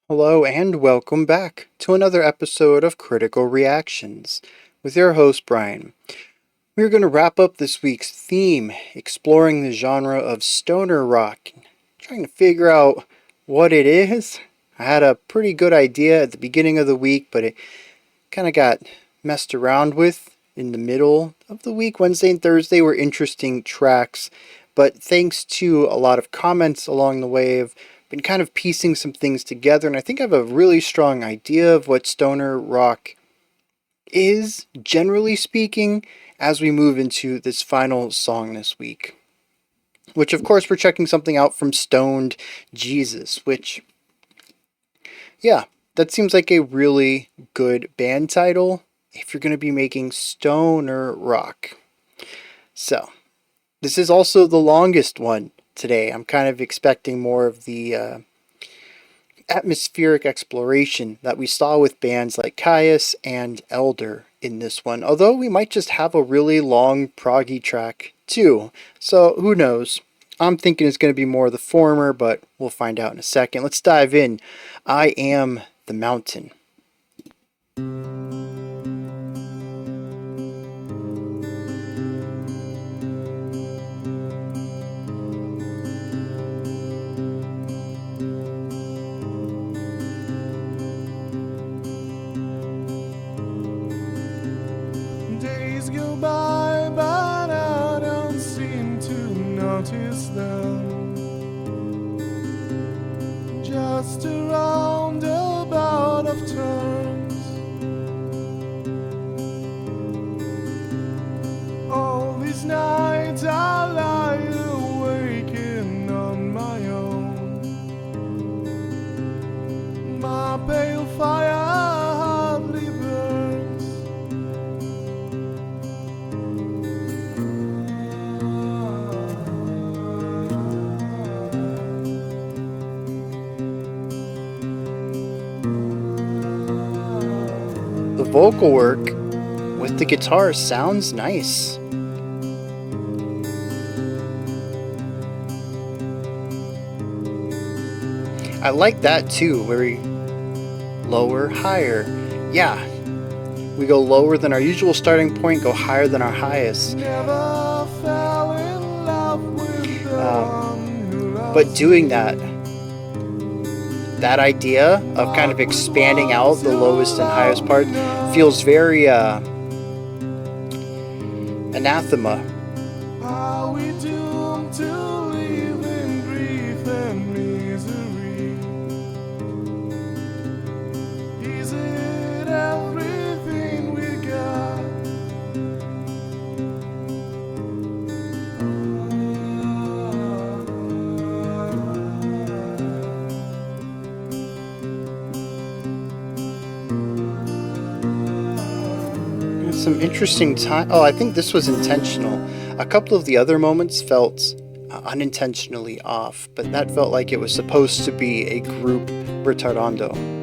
Hello and welcome back to another episode of Critical Reactions with your host Bryan. We're going to wrap up this week's theme, exploring the genre of stoner rock, trying to figure out what it is. I had a pretty good idea at the beginning of the week, but it kind of got messed around with in the middle of the week. Wednesday and Thursday were interesting tracks, but thanks to a lot of comments along the way, I've been kind of piecing some things together, and I think I have a really strong idea of what stoner rock is, generally speaking, as we move into this final song this week. Which, of course, we're checking something out from Stoned Jesus, which, yeah, that seems like a really good band title if you're going to be making stoner rock. So, this is also the longest one today. I'm kind of expecting more of the atmospheric exploration that we saw with bands like Caius and Elder in this one, although we might just have a really long proggy track too. So who knows? I'm thinking it's going to be more of the former, but we'll find out in a second. Let's dive in. I Am the Mountain. Days go by, but I don't seem to notice them. Just a roundabout of turns. All these nights I lie awaking on my own. My pale fire hardly burns. The vocal work with the guitar sounds nice. I like that too, where we lower, higher. Yeah, we go lower than our usual starting point, go higher than our highest. Never fell in love with the one who loves But doing that idea of kind of expanding out the lowest and highest part feels very anathema. Are we doomed to live in grief and misery? Is it everything we got? Some interesting time. Oh, I think this was intentional. A couple of the other moments felt unintentionally off, but that felt like it was supposed to be a group retardando.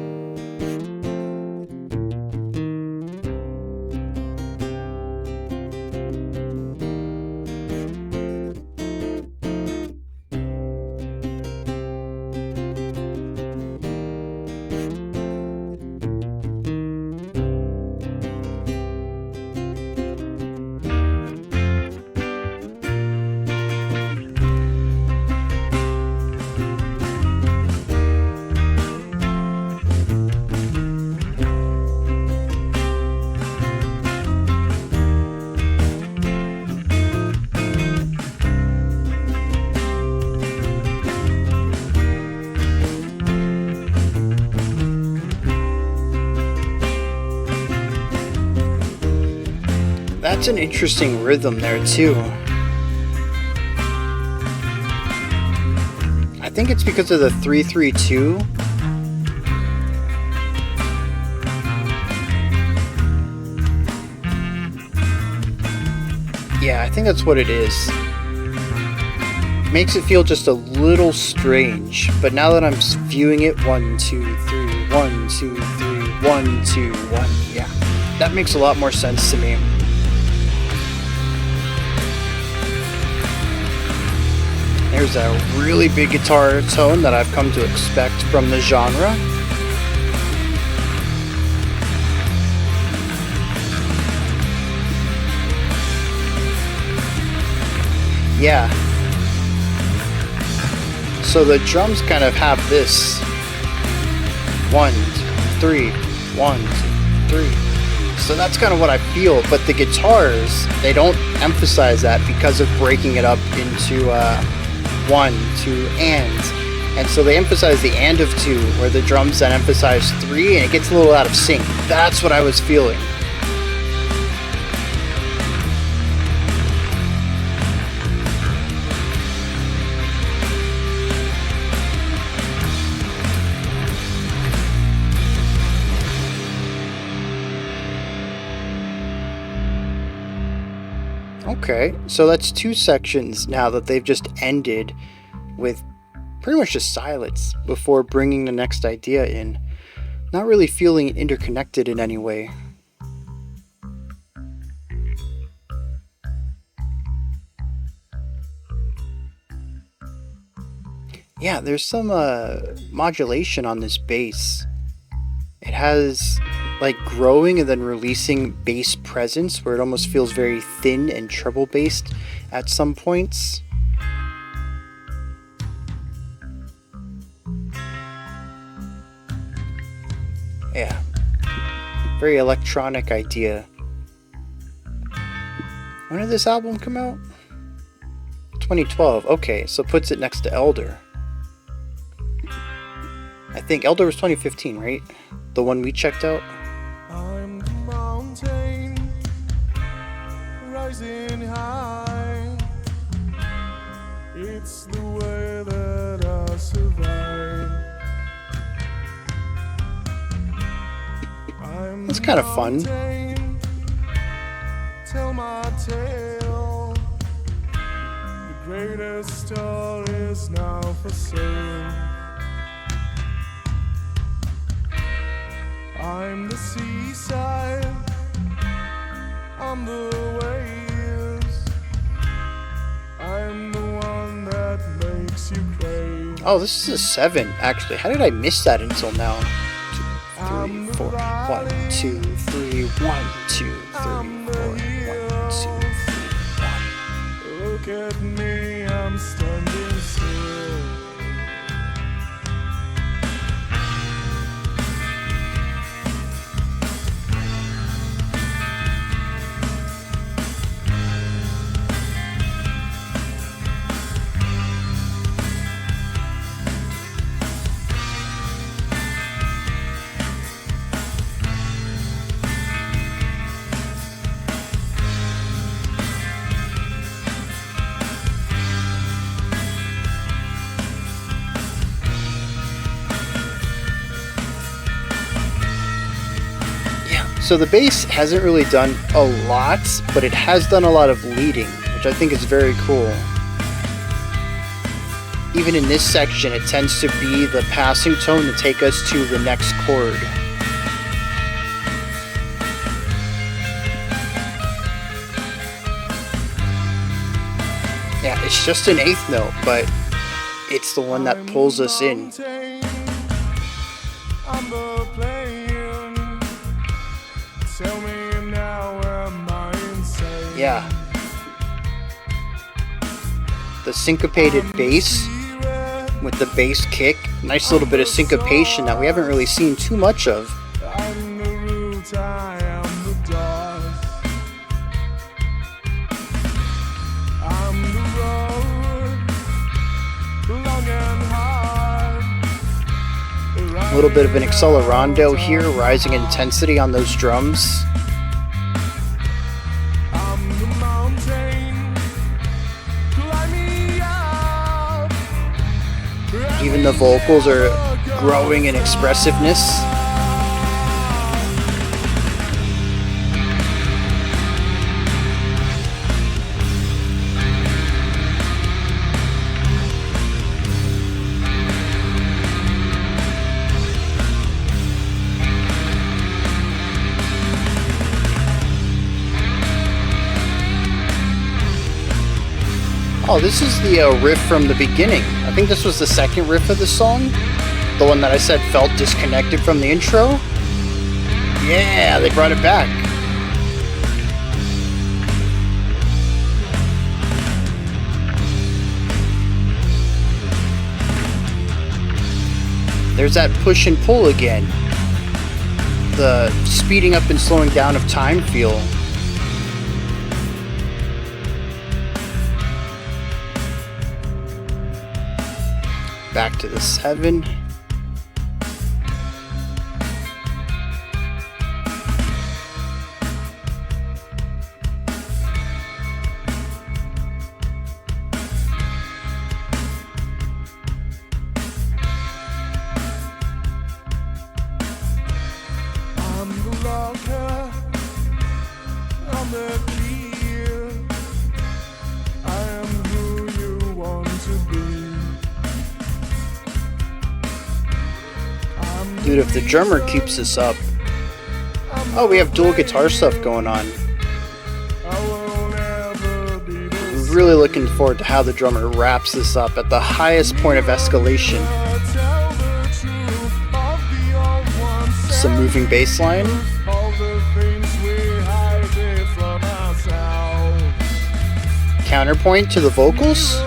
That's an interesting rhythm there too. I think it's because of the 3-3-2. Yeah, I think that's what it is. Makes it feel just a little strange, but now that I'm viewing it 1, 2, 3, 1, 2, 3, 1, 2, 1, yeah, that makes a lot more sense to me. There's a really big guitar tone that I've come to expect from the genre. Yeah. So the drums kind of have this 1, 2, 3, 1, 2, 3. So that's kind of what I feel, but the guitars, they don't emphasize that because of breaking it up into 1, 2, and so they emphasize the and of 2, where the drums then emphasize 3, and it gets a little out of sync. That's what I was feeling. Okay, so that's 2 sections now that they've just ended with pretty much just silence before bringing the next idea in. Not really feeling interconnected in any way. Yeah, there's some modulation on this bass. It has like growing and then releasing bass presence where it almost feels very thin and treble based at some points. Yeah, very electronic idea. When did this album come out? 2012. Okay, so puts it next to Elder. I think Elder was 2015, right? The one we checked out. I'm the mountain rising high. It's the way that I survive. That's kind of fun. Tell my tale. The greatest star is now for sale. I'm the seaside, I'm the waves, I'm the one that makes you crave. Oh, this is a 7, actually. How did I miss that until now? 2, 3, 4. 1, 2, 3, 1, 2, 3, 4. 1, 2, 3, 1. Look at me, I'm standing still. So the bass hasn't really done a lot, but it has done a lot of leading, which I think is very cool. Even in this section, it tends to be the passing tone to take us to the next chord. Yeah, it's just an 8th note, but it's the one that pulls us in. Yeah. The syncopated bass with the bass kick. Nice little bit of syncopation that we haven't really seen too much of. A little bit of an accelerando here, rising intensity on those drums. Even the vocals are growing in expressiveness. Oh, this is the riff from the beginning. I think this was the second riff of the song. The one that I said felt disconnected from the intro. Yeah, they brought it back. There's that push and pull again. The speeding up and slowing down of time feel. Back to the 7. Dude, if the drummer keeps this up... Oh, we have dual guitar stuff going on. I'm really looking forward to how the drummer wraps this up at the highest point of escalation. Some moving bass line. Counterpoint to the vocals.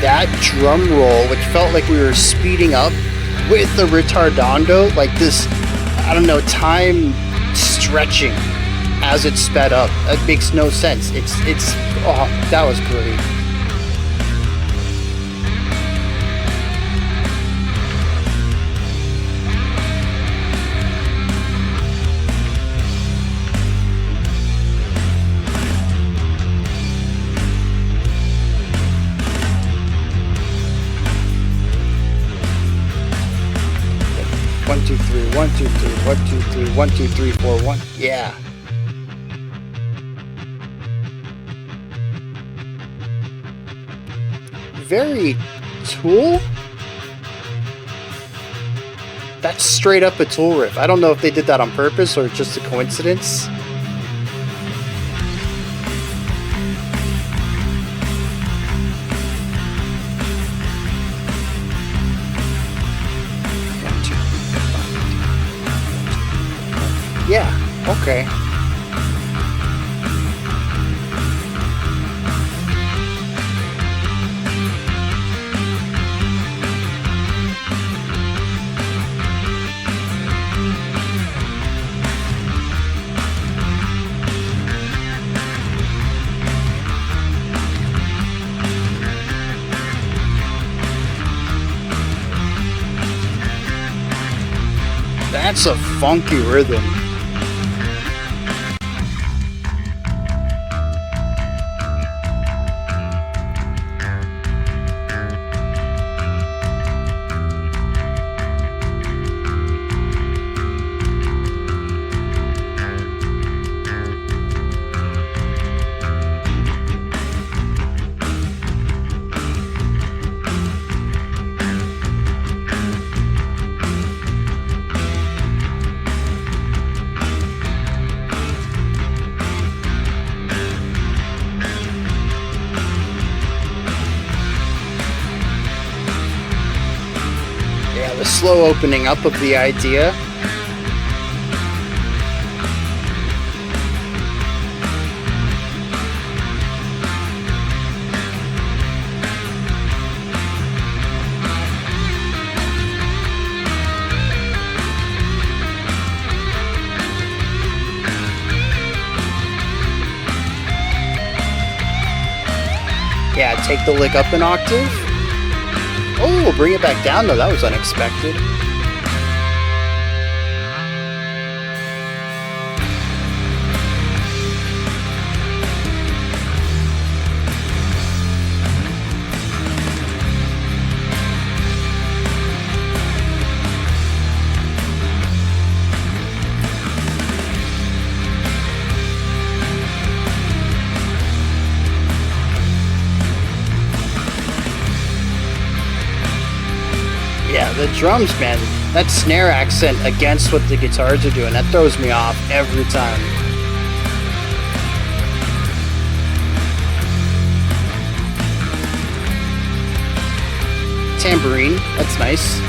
That drum roll, which felt like we were speeding up with the retardando, like this, I don't know, time stretching as it sped up. That makes no sense. Oh, that was great. One, two, three, 1, 2, 3, 1, 2, 3, 1, 2, 3, 4, 1. Yeah. Very Tool? That's straight up a Tool riff. I don't know if they did that on purpose or just a coincidence. Yeah, okay. That's a funky rhythm. The slow opening up of the idea. Yeah, take the lick up an octave. Oh, we'll bring it back down though. That was unexpected. Yeah, the drums, man, that snare accent against what the guitars are doing, that throws me off every time. tambourine. That's nice.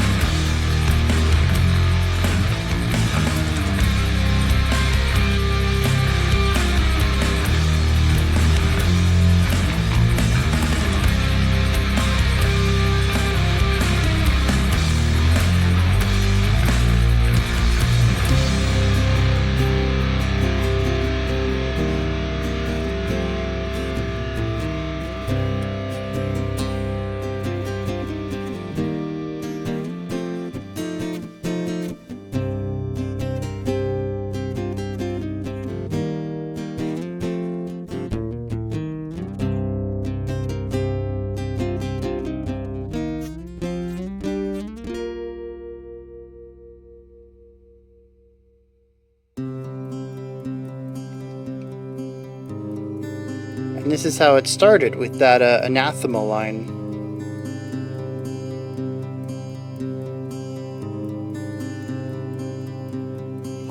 And this is how it started with that anathema line.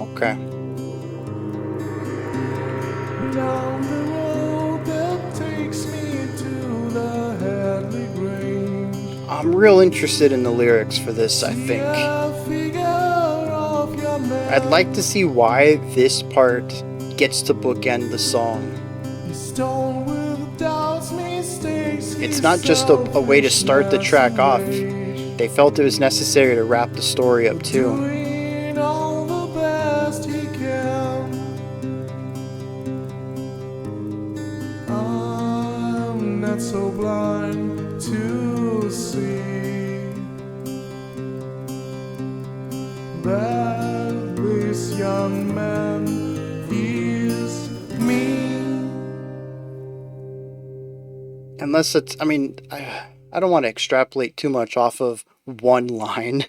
Okay. Down the road that takes me to the Hadley Grange. I'm real interested in the lyrics for this, I think. I'd like to see why this part gets to bookend the song. It's not just a way to start the track off. They felt it was necessary to wrap the story up too. I'm not so blind to see that this young man is me. Unless it's, I mean, I don't want to extrapolate too much off of one line,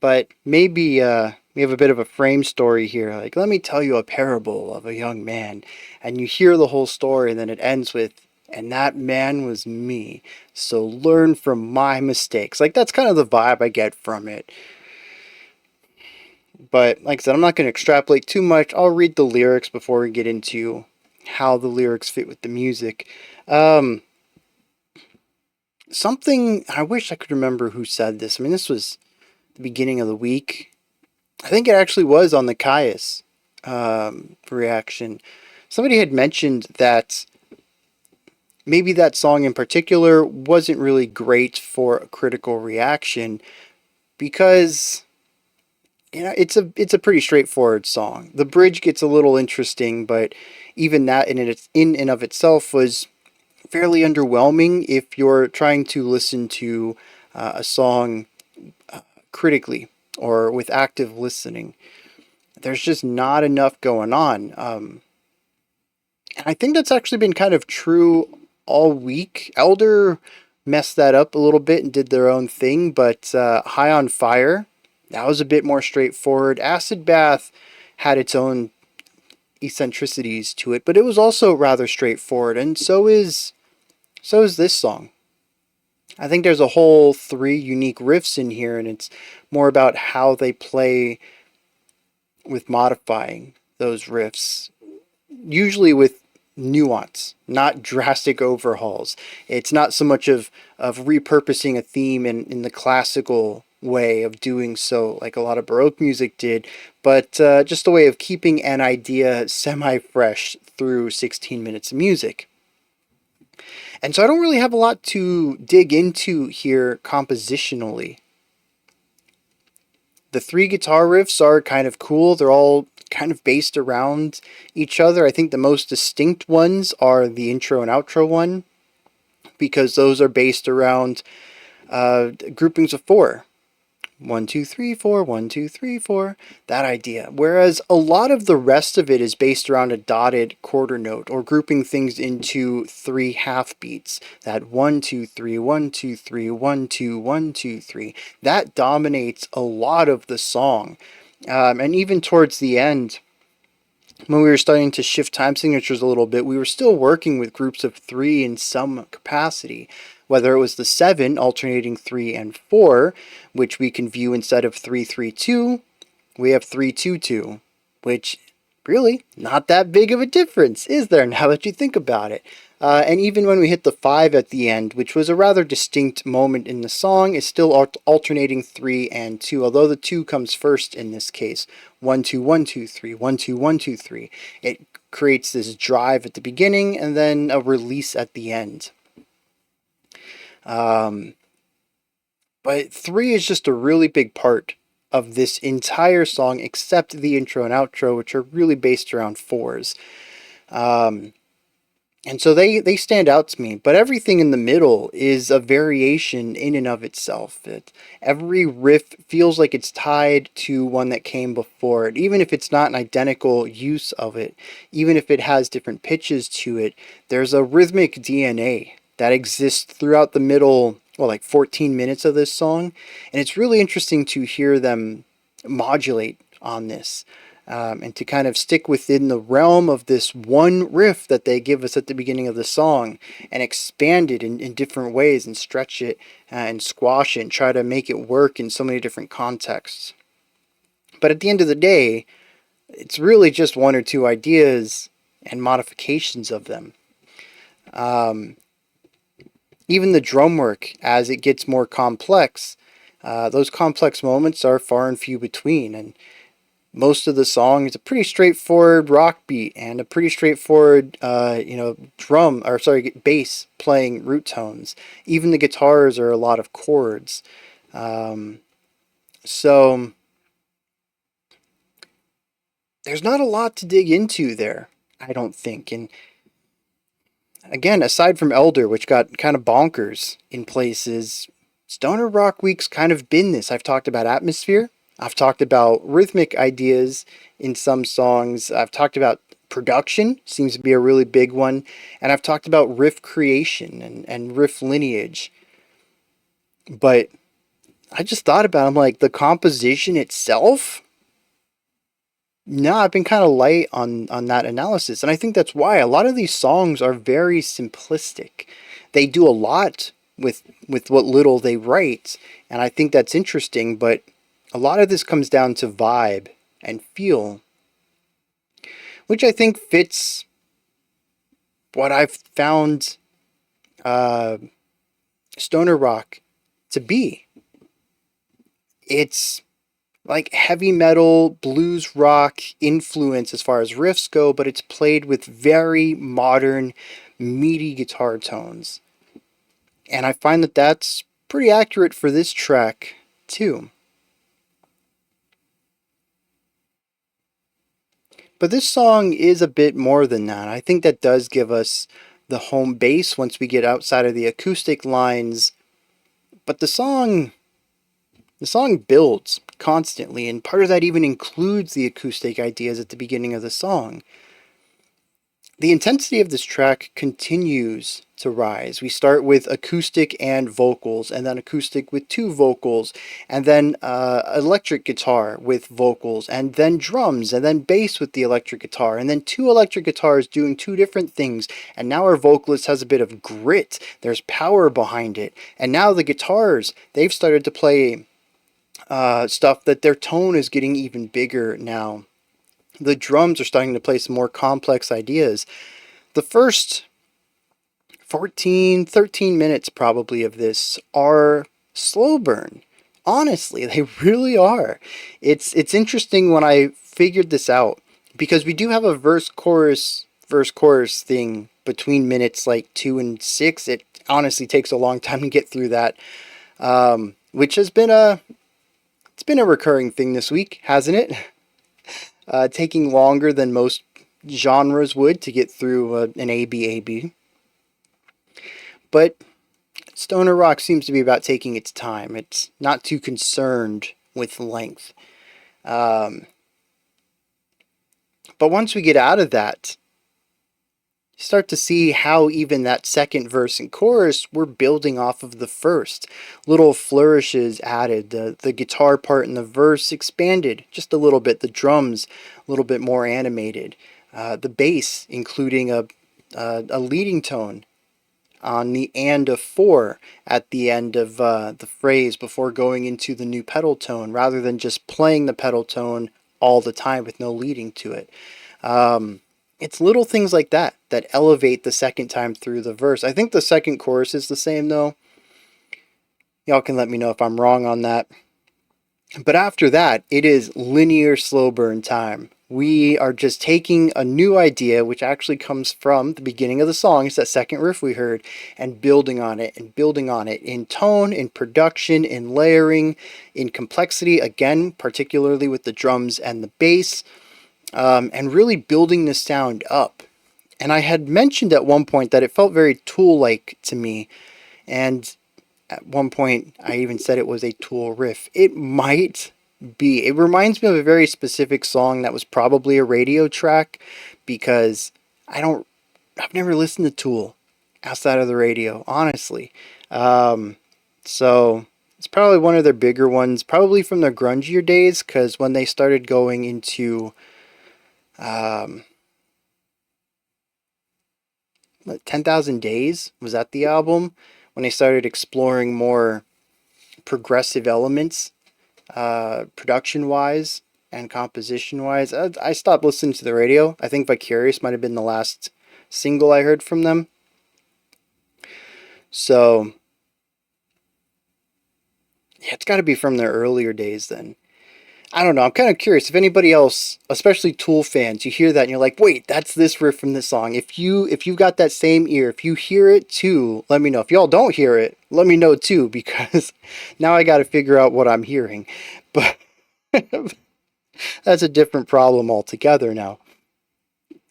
but maybe we have a bit of a frame story here. Like, let me tell you a parable of a young man, and you hear the whole story, and then it ends with, and that man was me. So learn from my mistakes. Like, that's kind of the vibe I get from it. But like I said, I'm not going to extrapolate too much. I'll read the lyrics before we get into how the lyrics fit with the music. Something, I wish I could remember who said this. I mean, this was the beginning of the week. I think it actually was on the Caius reaction. Somebody had mentioned that maybe that song in particular wasn't really great for a critical reaction because, you know, it's a pretty straightforward song. The bridge gets a little interesting, but even that in and of itself was fairly underwhelming if you're trying to listen to a song critically or with active listening. There's just not enough going on. And I think that's actually been kind of true all week. Elder messed that up a little bit and did their own thing, but High on Fire, that was a bit more straightforward. Acid Bath had its own eccentricities to it, but it was also rather straightforward, and so is this song. I think there's a whole 3 unique riffs in here, and it's more about how they play with modifying those riffs, usually with nuance, not drastic overhauls. It's not so much of repurposing a theme in the classical way of doing so, like a lot of Baroque music did, but just a way of keeping an idea semi-fresh through 16 minutes of music. And so I don't really have a lot to dig into here compositionally. The 3 guitar riffs are kind of cool. They're all kind of based around each other. I think the most distinct ones are the intro and outro one, because those are based around groupings of 4. 1, 2, 3, 4, 1, 2, 3, 4, that idea. Whereas a lot of the rest of it is based around a dotted quarter note or grouping things into 3 half beats. That 1, 2, 3, 1, 2, 3, 1, 2, 1, 2, 3. That dominates a lot of the song. And even towards the end, when we were starting to shift time signatures a little bit, we were still working with groups of 3 in some capacity. Whether it was the 7 alternating 3 and 4, which we can view instead of 3, 3, 2, we have 3, 2, 2, which really not that big of a difference, is there, now that you think about it? And even when we hit the 5 at the end, which was a rather distinct moment in the song, it's still alternating 3 and 2, although the 2 comes first in this case. 1 2 1 2 3, 1 2 1 2 3. It creates this drive at the beginning and then a release at the end. But 3 is just a really big part of this entire song, except the intro and outro, which are really based around 4s. And so they stand out to me, but everything in the middle is a variation in and of itself. Every riff feels like it's tied to one that came before it, even if it's not an identical use of it, even if it has different pitches to it. There's a rhythmic DNA that exists throughout the middle, well, like 14 minutes of this song, and it's really interesting to hear them modulate on this. And to kind of stick within the realm of this one riff that they give us at the beginning of the song and expand it in different ways and stretch it and squash it and try to make it work in so many different contexts. But at the end of the day, it's really just one or two ideas and modifications of them. Even the drum work, as it gets more complex, those complex moments are far and few between, and most of the song is a pretty straightforward rock beat and a pretty straightforward, bass playing root tones. Even the guitars are a lot of chords. So there's not a lot to dig into there, I don't think. And again, aside from Elder, which got kind of bonkers in places, Stoner Rock Week's kind of been this. I've talked about atmosphere. I've talked about rhythmic ideas in some songs. I've talked about production, seems to be a really big one. And I've talked about riff creation and riff lineage. But I just thought about it, I'm like, the composition itself? No, I've been kind of light on that analysis. And I think that's why a lot of these songs are very simplistic. They do a lot with what little they write. And I think that's interesting, but a lot of this comes down to vibe and feel, which I think fits what I've found stoner rock to be. It's like heavy metal, blues rock influence as far as riffs go, but it's played with very modern, meaty guitar tones. And I find that that's pretty accurate for this track, too. But this song is a bit more than that. I think that does give us the home base once we get outside of the acoustic lines. But the song builds constantly, and part of that even includes the acoustic ideas at the beginning of the song. The intensity of this track continues to rise. We start with acoustic and vocals, and then acoustic with two vocals, and then electric guitar with vocals, and then drums, and then bass with the electric guitar, and then two electric guitars doing two different things, and now our vocalist has a bit of grit. There's power behind it, and now the guitars, they've started to play stuff that their tone is getting even bigger now. The drums are starting to play some more complex ideas. The first 13 minutes probably of this are slow burn. Honestly, they really are. It's interesting when I figured this out, because we do have a verse chorus thing between minutes like 2 and 6. It honestly takes a long time to get through that, which has been a recurring thing this week, hasn't it? Taking longer than most genres would to get through an ABAB. But stoner rock seems to be about taking its time. It's not too concerned with length. But once we get out of that, you start to see how even that second verse and chorus were building off of the first. Little flourishes added. The guitar part in the verse expanded just a little bit. The drums a little bit more animated. The bass, including a leading tone on the and of 4 at the end of the phrase before going into the new pedal tone, rather than just playing the pedal tone all the time with no leading to it. It's little things like that that elevate the second time through the verse. I think the second chorus is the same though. Y'all can let me know if I'm wrong on that. But after that, it is linear slow burn time. We are just taking a new idea, which actually comes from the beginning of the song. It's that second riff we heard, and building on it and building on it in tone, in production, in layering, in complexity, again, particularly with the drums and the bass, and really building the sound up. And I had mentioned at one point that it felt very Tool like to me. And at one point, I even said it was a Tool riff. It might be. It reminds me of a very specific song that was probably a radio track because I've never listened to Tool outside of the radio, honestly. So it's probably one of their bigger ones, probably from their grungier days, because when they started going into 10,000 Days, was that the album? When they started exploring more progressive elements, production wise and composition wise. I stopped listening to the radio. I think Vicarious might have been the last single I heard from them. So, yeah, it's got to be from their earlier days then. I don't know. I'm kind of curious if anybody else, especially Tool fans, you hear that and you're like, "Wait, that's this riff from this song." If you've got that same ear, if you hear it too, let me know. If y'all don't hear it, let me know too, because now I got to figure out what I'm hearing. But that's a different problem altogether now.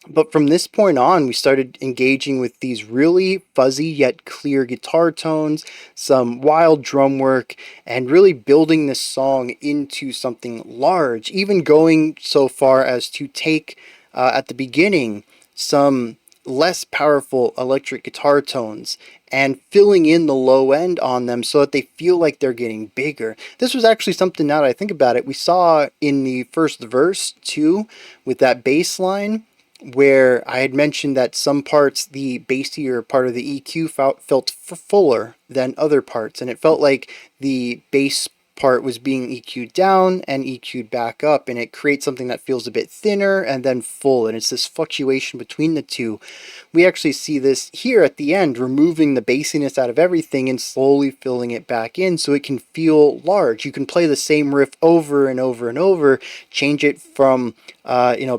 But from this point on, we started engaging with these really fuzzy yet clear guitar tones, some wild drum work, and really building this song into something large, even going so far as to take, at the beginning, some less powerful electric guitar tones and filling in the low end on them so that they feel like they're getting bigger. This was actually something, now that I think about it, we saw in the first verse too, with that bass line, where I had mentioned that some parts, the bassier part of the EQ felt fuller than other parts, and it felt like the bass part was being EQ'd down and EQ'd back up, and it creates something that feels a bit thinner and then full, and it's this fluctuation between the two. We actually see this here at the end, removing the bassiness out of everything and slowly filling it back in so it can feel large. You can play the same riff over and over and over, change it from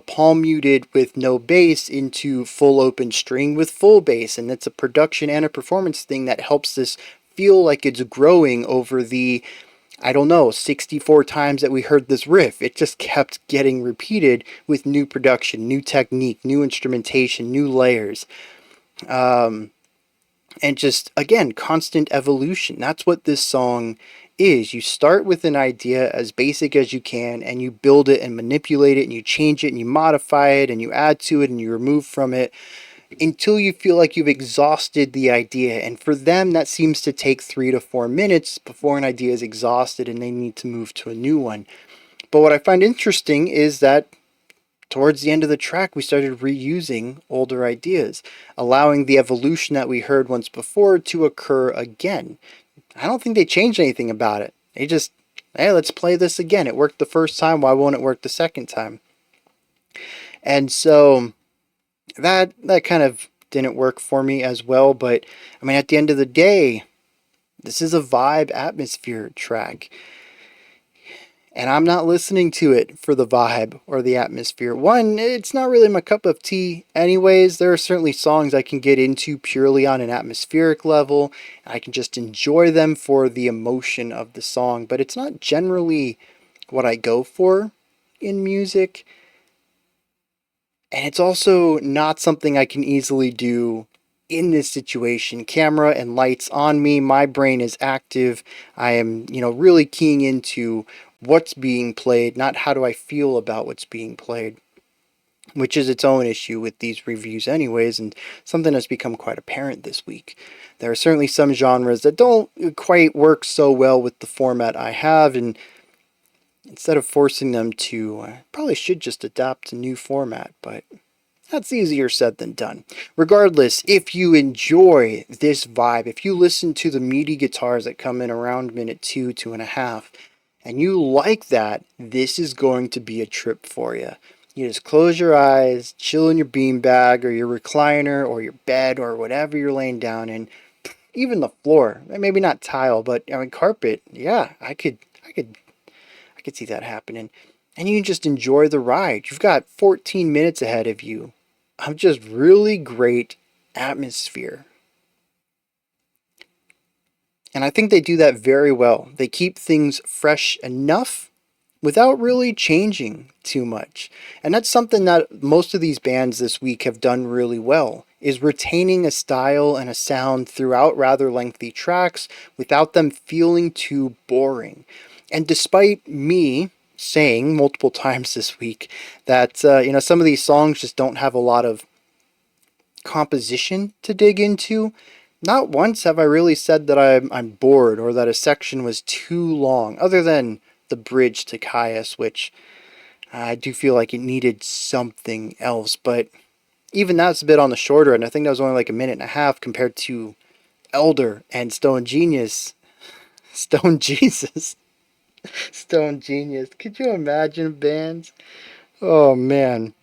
palm muted with no bass into full open string with full bass, and it's a production and a performance thing that helps this feel like it's growing over the, I don't know, 64 times that we heard this riff. It just kept getting repeated with new production, new technique, new instrumentation, new layers. And just, again, constant evolution. That's what this song is. You start with an idea as basic as you can, and you build it and manipulate it, and you change it, and you modify it, and you add to it, and you remove from it, until you feel like you've exhausted the idea. And for them, that seems to take 3 to 4 minutes before an idea is exhausted and they need to move to a new one. But what I find interesting is that towards the end of the track, we started reusing older ideas, allowing the evolution that we heard once before to occur again. I don't think they changed anything about it. They just, hey, let's play this again. It worked the first time, why won't it work the second time? And so that kind of didn't work for me as well. But I mean, at the end of the day, this is a vibe atmosphere track, and I'm not listening to it for the vibe or the atmosphere. One, it's not really my cup of tea anyways. There are certainly songs I can get into purely on an atmospheric level. I can just enjoy them for the emotion of the song, but it's not generally what I go for in music. And it's also not something I can easily do in this situation. Camera and lights on me, my brain is active. I am, really keying into what's being played, not how do I feel about what's being played, which is its own issue with these reviews anyways, and something that's become quite apparent this week. There are certainly some genres that don't quite work so well with the format I have, and instead of forcing them to, probably should just adapt a new format, but that's easier said than done. Regardless, if you enjoy this vibe, if you listen to the meaty guitars that come in around minute 2.5, and you like that, this is going to be a trip for you. You just close your eyes, chill in your beanbag or your recliner or your bed or whatever you're laying down in. Even the floor, maybe not tile, but I mean carpet. Yeah, I could see that happening. And you can just enjoy the ride. You've got 14 minutes ahead of you of just really great atmosphere. And I think they do that very well. They keep things fresh enough without really changing too much. And that's something that most of these bands this week have done really well, is retaining a style and a sound throughout rather lengthy tracks without them feeling too boring. And despite me saying multiple times this week that some of these songs just don't have a lot of composition to dig into, not once have I really said that I'm bored or that a section was too long, other than the bridge to Caius, which I do feel like it needed something else. But even that's a bit on the shorter end. I think that was only like a minute and a half compared to Elder and Stone Genius. Stone Jesus. Stone Genius. Could you imagine bands? Oh man.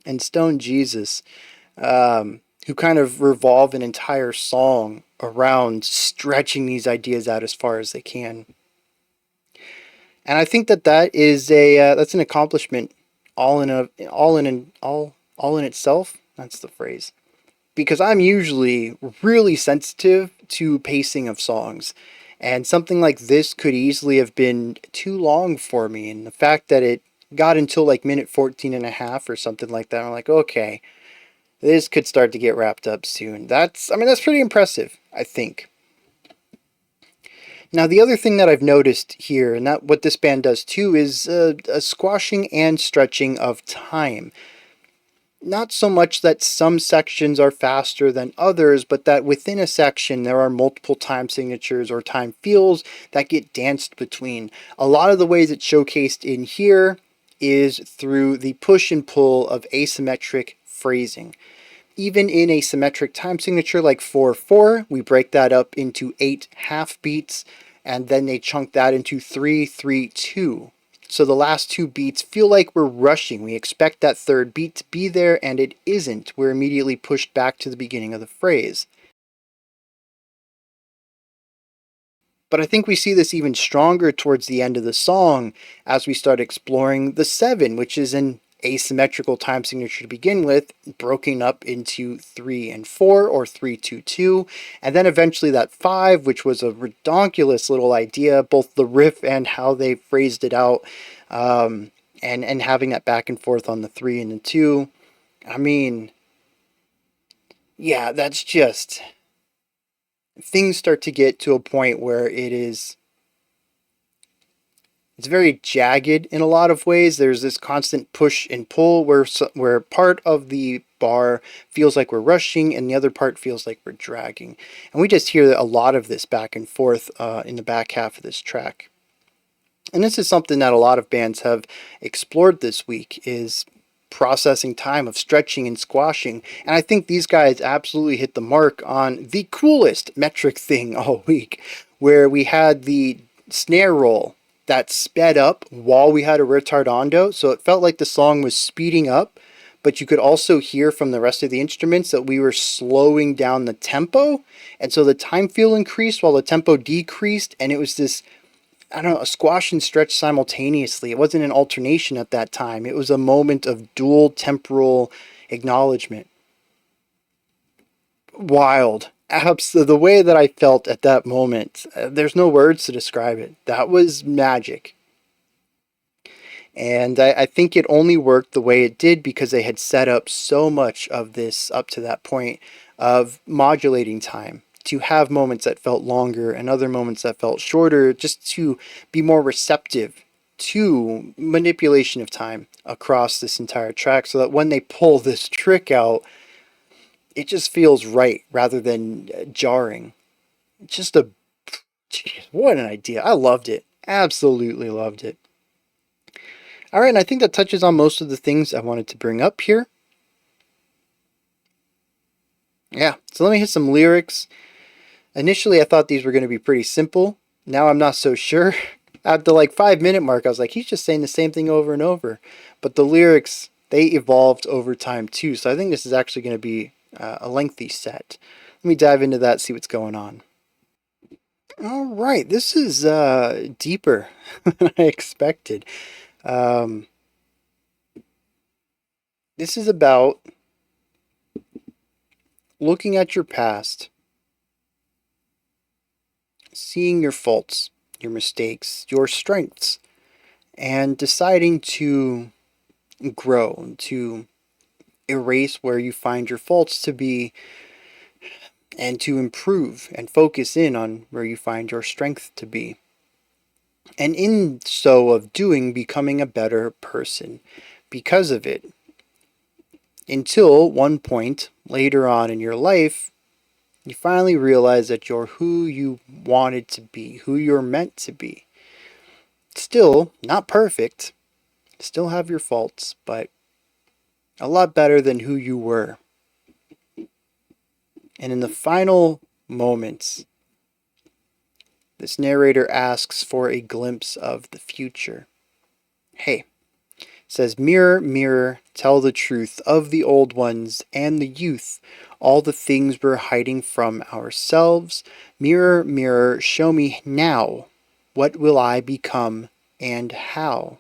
And Stone Jesus, who kind of revolve an entire song around stretching these ideas out as far as they can. And I think that is a that's an accomplishment all in itself. That's the phrase. Because I'm usually really sensitive to pacing of songs, and something like this could easily have been too long for me. And the fact that it got until like minute 14 and a half or something like that, I'm like, okay, this could start to get wrapped up soon. That's pretty impressive, I think. Now, the other thing that I've noticed here, and that what this band does too, is a squashing and stretching of time. Not so much that some sections are faster than others, but that within a section there are multiple time signatures or time feels that get danced between. A lot of the ways it's showcased in here is through the push and pull of asymmetric phrasing. Even in a symmetric time signature like 4/4, we break that up into 8 half beats, and then they chunk that into 3/3/2. So the last two beats feel like we're rushing. We expect that third beat to be there, and it isn't. We're immediately pushed back to the beginning of the phrase. But I think we see this even stronger towards the end of the song as we start exploring the 7, which is an asymmetrical time signature to begin with, broken up into 3 and 4 or 3/2/2, and then eventually that 5, which was a redonkulous little idea, both the riff and how they phrased it out, and having that back and forth on the 3 and the 2. I mean, yeah, that's just things start to get to a point where it's very jagged in a lot of ways. There's this constant push and pull where part of the bar feels like we're rushing and the other part feels like we're dragging. And we just hear a lot of this back and forth in the back half of this track. And this is something that a lot of bands have explored this week, is processing time of stretching and squashing. And I think these guys absolutely hit the mark on the coolest metric thing all week, where we had the snare roll that sped up while we had a retardando, so it felt like the song was speeding up, but you could also hear from the rest of the instruments that we were slowing down the tempo, and so the time feel increased while the tempo decreased, and it was this, I don't know, a squash and stretch simultaneously. It wasn't an alternation at that time. It was a moment of dual temporal acknowledgement. Wild. The way that I felt at that moment, there's no words to describe it. That was magic. And I think it only worked the way it did because they had set up so much of this up to that point of modulating time, to have moments that felt longer and other moments that felt shorter, just to be more receptive to manipulation of time across this entire track, so that when they pull this trick out, it just feels right rather than jarring. Just a, geez, what an idea. I loved it. Absolutely loved it. All right, and I think that touches on most of the things I wanted to bring up here. Yeah, so let me hit some lyrics. Initially, I thought these were going to be pretty simple. Now I'm not so sure. At the like 5 minute mark, I was like, he's just saying the same thing over and over. But the lyrics, they evolved over time too. So I think this is actually going to be a lengthy set. Let me dive into that, see what's going on. All right, this is deeper than I expected. Um, this is about looking at your past, seeing your faults, your mistakes, your strengths, and deciding to grow, to erase where you find your faults to be, and to improve and focus in on where you find your strength to be. And in so of doing, becoming a better person because of it. Until one point later on in your life, you finally realize that you're who you wanted to be, who you're meant to be. Still not perfect, still have your faults, but a lot better than who you were. And in the final moments, this narrator asks for a glimpse of the future. Hey, says, mirror, mirror, tell the truth of the old ones and the youth, all the things we're hiding from ourselves. Mirror, mirror, show me now, what will I become and how?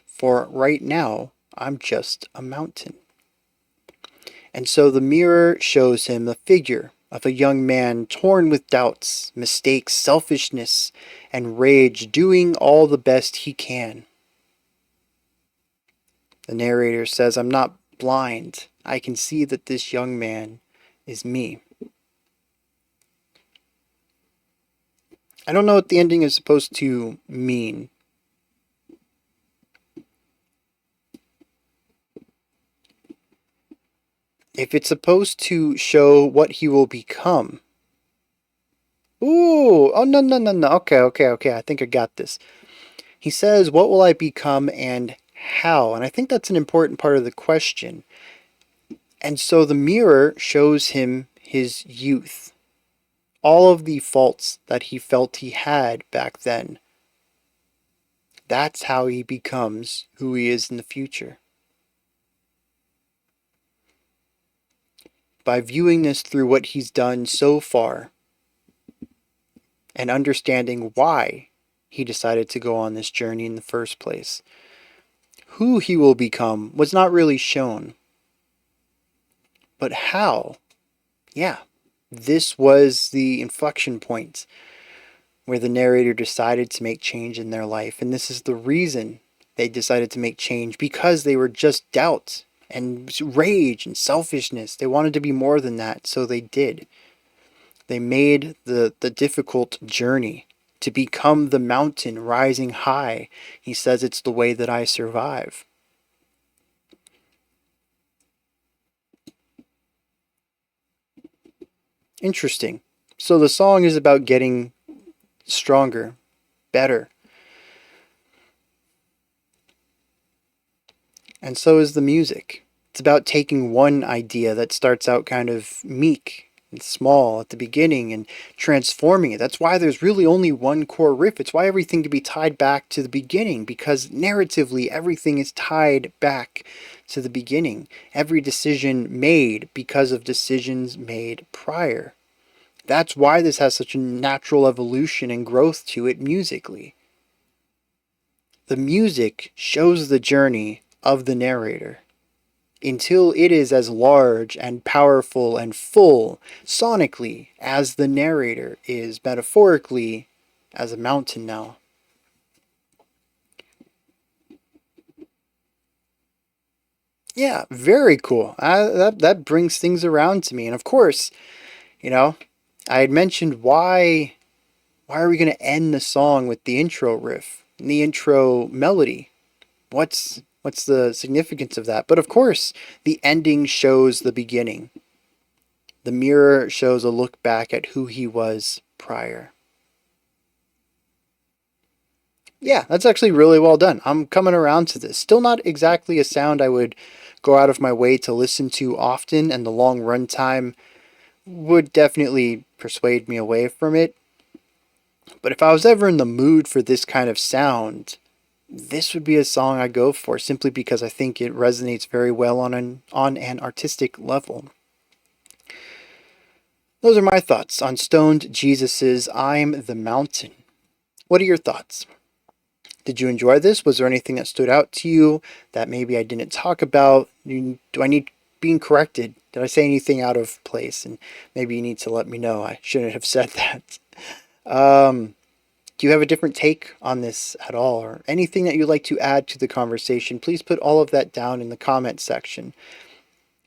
For right now, I'm just a mountain. And so the mirror shows him the figure of a young man torn with doubts, mistakes, selfishness, and rage, doing all the best he can. The narrator says, I'm not blind. I can see that this young man is me. I don't know what the ending is supposed to mean. If it's supposed to show what he will become. Ooh, oh no, no, no, no. Okay. I think I got this. He says, what will I become and how? And I think that's an important part of the question. And so the mirror shows him his youth. All of the faults that he felt he had back then. That's how he becomes who he is in the future. By viewing this through what he's done so far and understanding why he decided to go on this journey in the first place. Who he will become was not really shown. But how? Yeah, this was the inflection point where the narrator decided to make change in their life. And this is the reason they decided to make change, because they were just doubt and rage and selfishness. They wanted to be more than that, so they did. They made the difficult journey to become the mountain rising high. He says it's the way that I survive. Interesting. So the song is about getting stronger, better. And so is the music. It's about taking one idea that starts out kind of meek and small at the beginning and transforming it. That's why there's really only one core riff. It's why everything can be tied back to the beginning, because narratively everything is tied back to the beginning. Every decision made because of decisions made prior. That's why this has such a natural evolution and growth to it musically. The music shows the journey of the narrator until it is as large and powerful and full sonically as the narrator is metaphorically as a mountain now. Yeah, very cool. That brings things around to me. And of course, you know, I had mentioned why are we going to end the song with the intro riff and the intro melody? What's the significance of that? But of course, the ending shows the beginning. The mirror shows a look back at who he was prior. Yeah, that's actually really well done. I'm coming around to this. Still not exactly a sound I would go out of my way to listen to often, and the long runtime would definitely persuade me away from it. But if I was ever in the mood for this kind of sound, this would be a song I go for, simply because I think it resonates very well on an artistic level. Those are my thoughts on Stoned Jesus's I'm the Mountain. What are your thoughts? Did you enjoy this? Was there anything that stood out to you that maybe I didn't talk about? Do I need being corrected? Did I say anything out of place? And maybe you need to let me know. I shouldn't have said that. Do you have a different take on this at all, or anything that you'd like to add to the conversation? Please put all of that down in the comment section.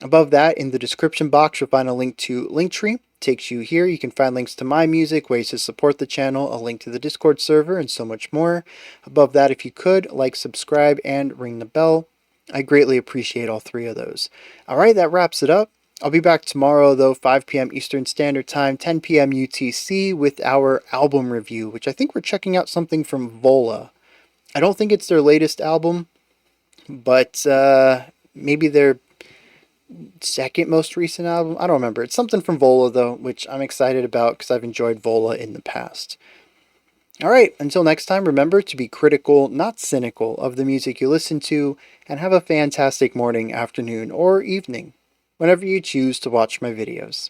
Above that, in the description box, you'll find a link to Linktree. Takes you here. You can find links to my music, ways to support the channel, a link to the Discord server, and so much more. Above that, if you could, like, subscribe, and ring the bell. I greatly appreciate all three of those. Alright, that wraps it up. I'll be back tomorrow, though, 5 p.m. Eastern Standard Time, 10 p.m. UTC, with our album review, which I think we're checking out something from Vola. I don't think it's their latest album, but maybe their second most recent album. I don't remember. It's something from Vola, though, which I'm excited about because I've enjoyed Vola in the past. Alright, until next time, remember to be critical, not cynical, of the music you listen to, and have a fantastic morning, afternoon, or evening, whenever you choose to watch my videos.